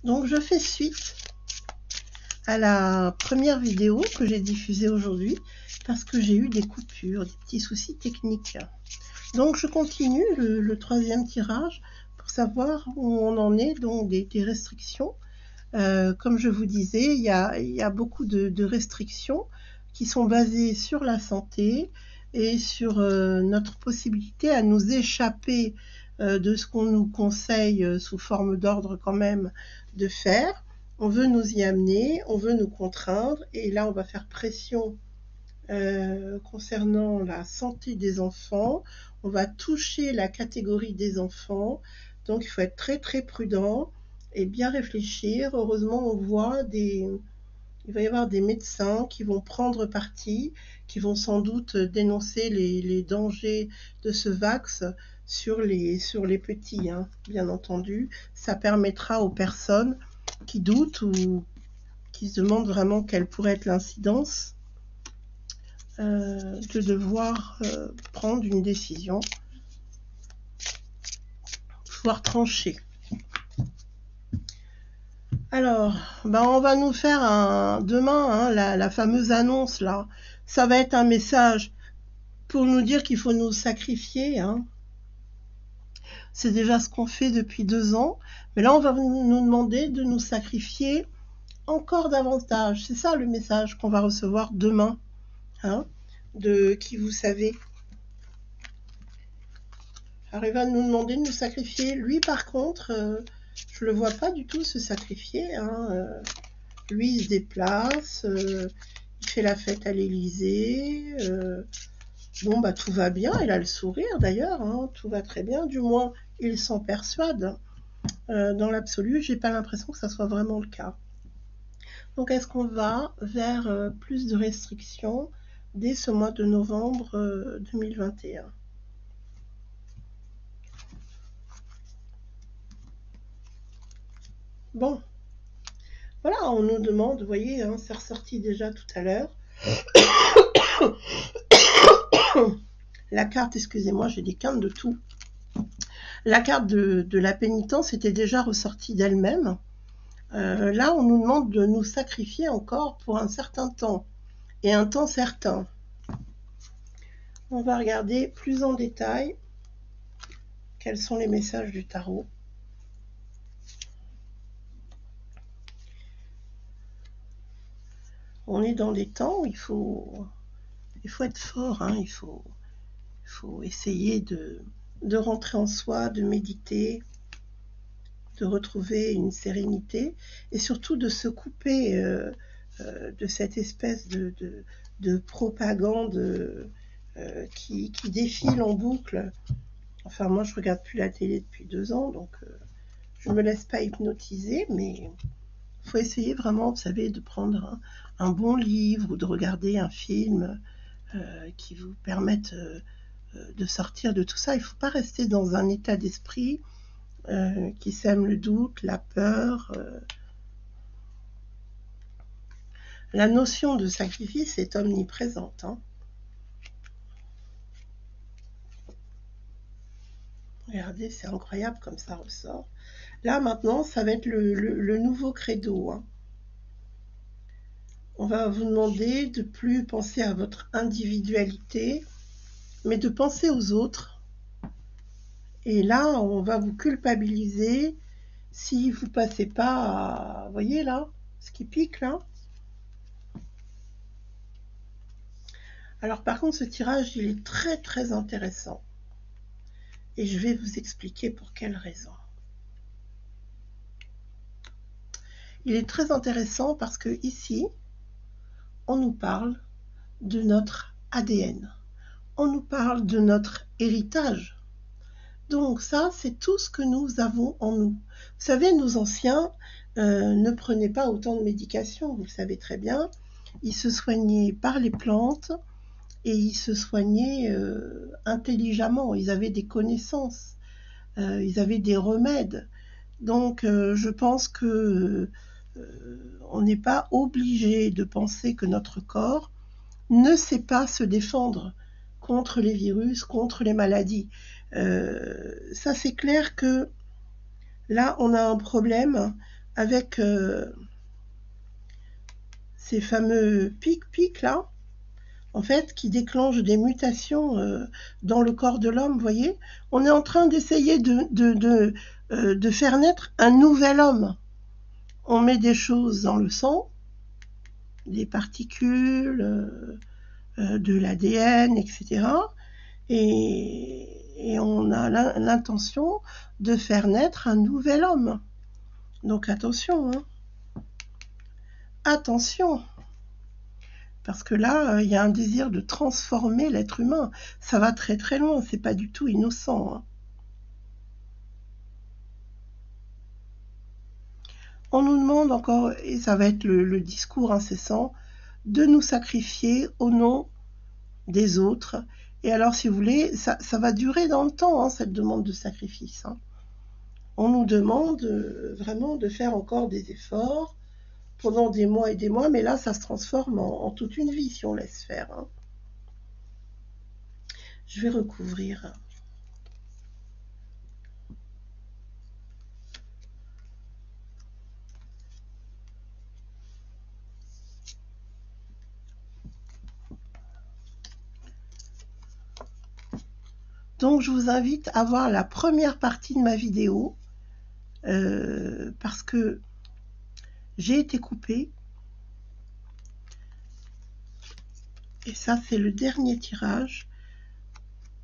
Donc je fais suite à la première vidéo que j'ai diffusée aujourd'hui parce que j'ai eu des coupures, des petits soucis techniques. Donc je continue le troisième tirage pour savoir où on en est, donc des restrictions. Comme je vous disais, il y a beaucoup de restrictions qui sont basées sur la santé et sur notre possibilité à nous échapper de ce qu'on nous conseille sous forme d'ordre quand même de faire. On veut nous y amener, on veut nous contraindre, et là on va faire pression concernant la santé des enfants. On va toucher la catégorie des enfants, donc il faut être très très prudent et bien réfléchir. Heureusement, on voit il va y avoir des médecins qui vont prendre parti, qui vont sans doute dénoncer les dangers de ce vax sur les petits, hein, bien entendu. Ça permettra aux personnes qui doutent ou qui se demandent vraiment quelle pourrait être l'incidence de devoir prendre une décision, pouvoir trancher. Alors, on va nous faire demain, hein, la fameuse annonce là. Ça va être un message pour nous dire qu'il faut nous sacrifier. Hein. C'est déjà ce qu'on fait depuis 2 ans. Mais là, on va nous demander de nous sacrifier encore davantage. C'est ça le message qu'on va recevoir demain. Hein, de qui vous savez. Alors, il va nous demander de nous sacrifier. Lui, par contre, je le vois pas du tout se sacrifier. Hein. Lui, il se déplace, il fait la fête à l'Élysée. Bon, tout va bien. Il a le sourire d'ailleurs. Hein, tout va très bien. Du moins, il s'en persuade. Dans l'absolu, j'ai pas l'impression que ça soit vraiment le cas. Donc, est-ce qu'on va vers plus de restrictions dès ce mois de novembre 2021 ? Bon, voilà, on nous demande, vous voyez, hein, c'est ressorti déjà tout à l'heure. La carte, excusez-moi, j'ai des quintes de tout. La carte de la pénitence était déjà ressortie d'elle-même. Là, on nous demande de nous sacrifier encore pour un certain temps, et un temps certain. On va regarder plus en détail quels sont les messages du tarot. On est dans des temps où il faut être fort, hein, il faut essayer de rentrer en soi, de méditer, de retrouver une sérénité et surtout de se couper de cette espèce de propagande qui défile en boucle. Enfin, moi, je regarde plus la télé depuis 2 ans, donc je ne me laisse pas hypnotiser, mais il faut essayer vraiment, vous savez, de prendre un bon livre ou de regarder un film qui vous permette de sortir de tout ça. Il ne faut pas rester dans un état d'esprit qui sème le doute, la peur. La notion de sacrifice est omniprésente. Hein. Regardez, c'est incroyable comme ça ressort. Là, maintenant, ça va être le nouveau credo. Hein. On va vous demander de plus penser à votre individualité, mais de penser aux autres. Et là, on va vous culpabiliser si vous passez pas à... Vous voyez là, ce qui pique là. Alors par contre, ce tirage, il est très très intéressant. Et je vais vous expliquer pour quelle raison. Il est très intéressant parce que ici, on nous parle de notre ADN. On nous parle de notre héritage. Donc ça, c'est tout ce que nous avons en nous. Vous savez, nos anciens ne prenaient pas autant de médication, vous le savez très bien. Ils se soignaient par les plantes et ils se soignaient intelligemment. Ils avaient des connaissances, ils avaient des remèdes. Donc je pense que on n'est pas obligé de penser que notre corps ne sait pas se défendre contre les virus, contre les maladies. Ça, c'est clair que là, on a un problème avec ces fameux pics là, en fait, qui déclenchent des mutations dans le corps de l'homme, vous voyez. On est en train d'essayer de faire naître un nouvel homme. On met des choses dans le sang, des particules, de l'ADN, etc. Et on a l'intention de faire naître un nouvel homme. Donc attention, hein. Attention, parce que là, il y a un désir de transformer l'être humain. Ça va très très loin, c'est pas du tout innocent, hein. On nous demande encore, et ça va être le discours incessant, de nous sacrifier au nom des autres. Et alors, si vous voulez, ça va durer dans le temps, hein, cette demande de sacrifice, hein. On nous demande vraiment de faire encore des efforts pendant des mois et des mois, mais là, ça se transforme en toute une vie si on laisse faire, hein. Je vais recouvrir. Donc, je vous invite à voir la première partie de ma vidéo, parce que j'ai été coupée. Et ça, c'est le dernier tirage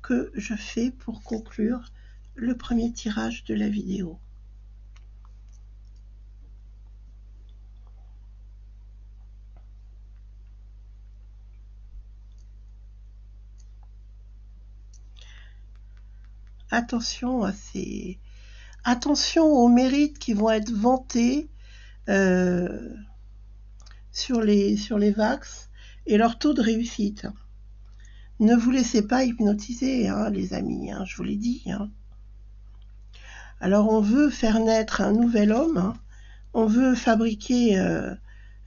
que je fais pour conclure le premier tirage de la vidéo. Attention à attention aux mérites qui vont être vantés sur les VAX et leur taux de réussite. Ne vous laissez pas hypnotiser, hein, les amis, hein, je vous l'ai dit, hein. Alors on veut faire naître un nouvel homme, hein. On veut fabriquer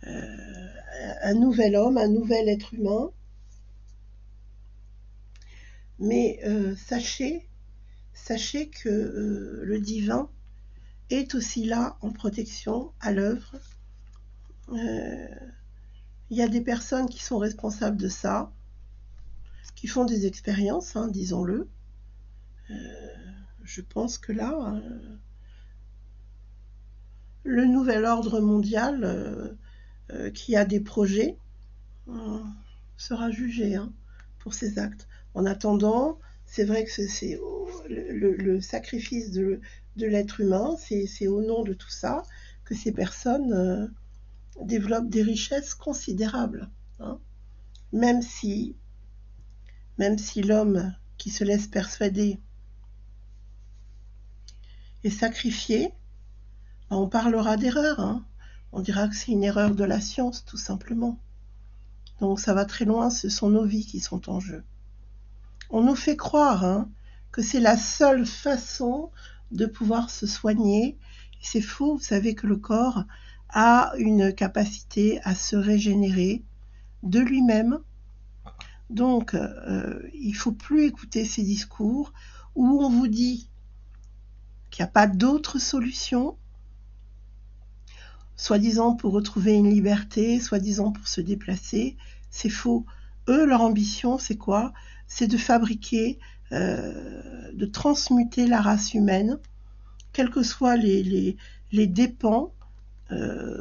un nouvel homme, un nouvel être humain. Mais sachez que le divin est aussi là en protection, à l'œuvre. Il y a des personnes qui sont responsables de ça, qui font des expériences, hein, disons-le. Je pense que là, le nouvel ordre mondial qui a des projets sera jugé, hein, pour ses actes. En attendant, c'est vrai que c'est le sacrifice de l'être humain, c'est au nom de tout ça que ces personnes développent des richesses considérables, hein. Même si l'homme qui se laisse persuader est sacrifié, on parlera d'erreur, hein. On dira que c'est une erreur de la science, tout simplement. Donc ça va très loin, ce sont nos vies qui sont en jeu. On nous fait croire, hein, que c'est la seule façon de pouvoir se soigner. C'est faux, vous savez que le corps a une capacité à se régénérer de lui-même. Donc, il ne faut plus écouter ces discours où on vous dit qu'il n'y a pas d'autre solution, soi-disant pour retrouver une liberté, soi-disant pour se déplacer. C'est faux. Eux, leur ambition, c'est quoi? C'est de fabriquer, de transmuter la race humaine, quels que soient les dépens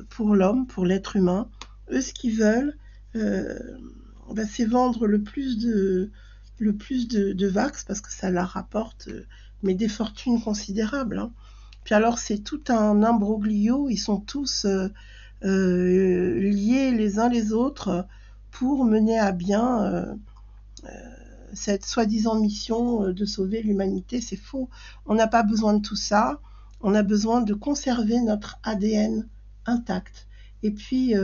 pour l'homme, pour l'être humain. Eux, ce qu'ils veulent, c'est vendre le plus de vax, parce que ça leur rapporte mais des fortunes considérables, hein. Puis alors, c'est tout un imbroglio, ils sont tous liés les uns les autres pour mener à bien cette soi-disant mission de sauver l'humanité. C'est faux. On n'a pas besoin de tout ça. On a besoin de conserver notre ADN intact. Et puis,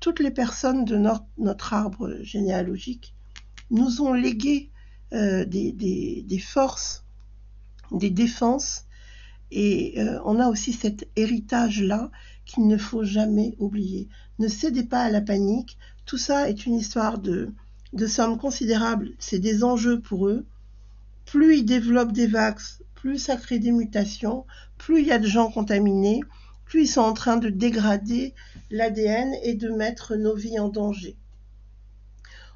toutes les personnes de notre arbre généalogique nous ont légué des forces, des défenses. Et on a aussi cet héritage-là qu'il ne faut jamais oublier. Ne cédez pas à la panique. Tout ça est une histoire de sommes considérables. C'est des enjeux pour eux. Plus ils développent des vax, plus ça crée des mutations, plus il y a de gens contaminés. plus ils sont en train de dégrader l'ADN et de mettre nos vies en danger.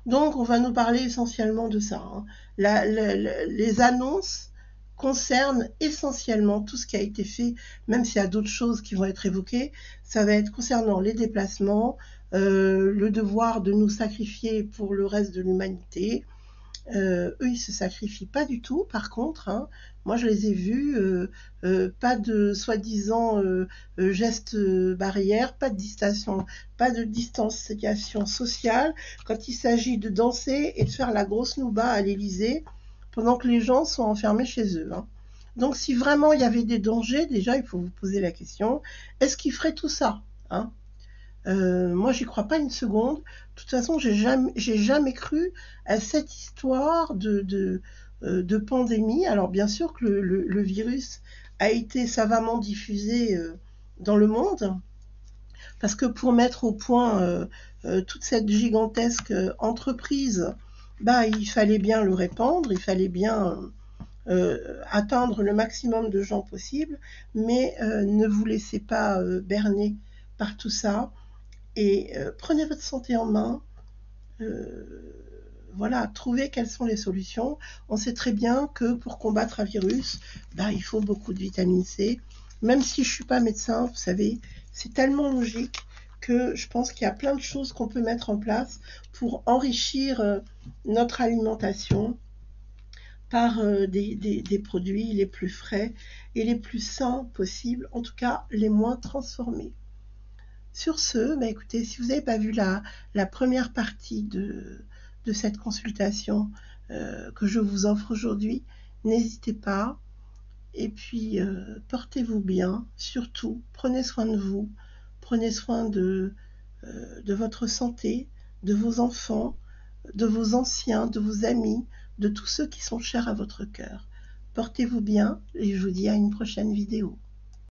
Donc, on va nous parler essentiellement de ça. Hein. Les annonces concernent essentiellement tout ce qui a été fait, même s'il y a d'autres choses qui vont être évoquées. Ça va être concernant les déplacements, le devoir de nous sacrifier pour le reste de l'humanité. Eux, ils se sacrifient pas du tout, par contre. Hein. Moi, je les ai vus, pas de soi-disant gestes barrières, pas de distanciation sociale quand il s'agit de danser et de faire la grosse nouba à l'Élysée pendant que les gens sont enfermés chez eux. Hein. Donc, si vraiment il y avait des dangers, déjà, il faut vous poser la question, est-ce qu'ils feraient tout ça, hein? Moi, j'y crois pas une seconde. De toute façon, j'ai jamais cru à cette histoire de pandémie. Alors, bien sûr que le virus a été savamment diffusé dans le monde, parce que pour mettre au point toute cette gigantesque entreprise, bah, il fallait bien le répandre, il fallait bien atteindre le maximum de gens possible, mais ne vous laissez pas berner par tout ça. Et prenez votre santé en main. Voilà, trouvez quelles sont les solutions. On sait très bien que pour combattre un virus, bah, il faut beaucoup de vitamine C. Même si je ne suis pas médecin, vous savez, c'est tellement logique que je pense qu'il y a plein de choses qu'on peut mettre en place pour enrichir notre alimentation par des produits les plus frais et les plus sains possibles, en tout cas les moins transformés. Sur ce, bah écoutez, si vous n'avez pas vu la première partie de cette consultation que je vous offre aujourd'hui, n'hésitez pas. Et puis, portez-vous bien. Surtout, prenez soin de vous. Prenez soin de votre santé, de vos enfants, de vos anciens, de vos amis, de tous ceux qui sont chers à votre cœur. Portez-vous bien et je vous dis à une prochaine vidéo.